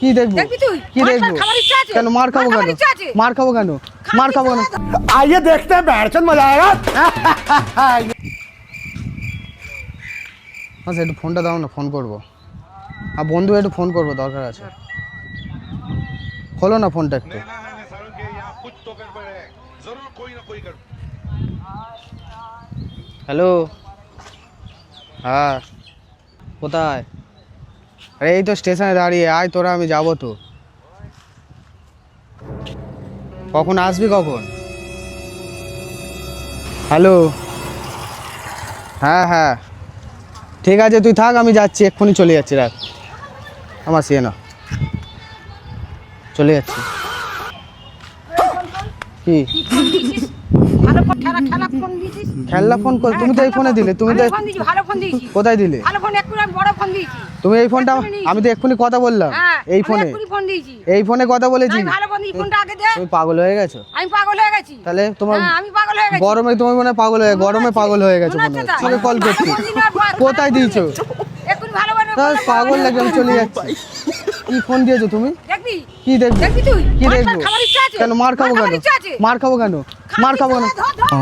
কি দেখবো? কি দেখবো? কেন মার খাবো কেন? মার খাবো কেন? মার খাবো কেন? आइए देखते हैं बैठचंद मजा आएगा। আচ্ছা একটু ফোনটা দাও না, ফোন করবো। আর বন্ধু একটু ফোন করবো, দরকার আছে। খোলো না ফোনটা একটু। হ্যালো, হ্যাঁ কোথায়? আরে এই তো স্টেশনে দাঁড়িয়ে, আয় তোরা, আমি যাবো তো। কখন আসবি কখন? হ্যালো, হ্যাঁ হ্যাঁ ঠিক আছে, তুই থাক, আমি যাচ্ছি, এক্ষুনি চলে যাচ্ছি। রাখ আমার সিয়ে না, চলে যাচ্ছি। কি খেলনা ফোন কর? তুমি তো এই ফোনে দিলে, তুমি তো কোথায় দিলে? তুমি এই ফোনটা, আমি তো এক্ষুনি কথা বললাম এই ফোনে, এই ফোনে কথা বলেছি। তুমি পাগল হয়ে গেছো? আমি পাগল হয়ে গেছি। তাহলে তোমার আমি পাগল হয়ে গেছি। গরমে তুমি মনে হয় পাগল হয়ে, গরমে পাগল হয়ে গেছো মনে হয়। তোমাকে কল করছি, কোথায় দিয়েছো? এক্ষুনি ভালো ভালো পাগল লাগে, আমি চলে যাচ্ছি। কি ফোন দিয়েছো তুমি? দেখবি? কি দেখবো? দেখবি তুই? কি মার দেখবো? খাবার ইচ্ছা আছে? কেন মার খাবো মার কেন? খাবার ইচ্ছা আছে? মার খাবো কেন? মার খাবো কেন? ধর, ধর।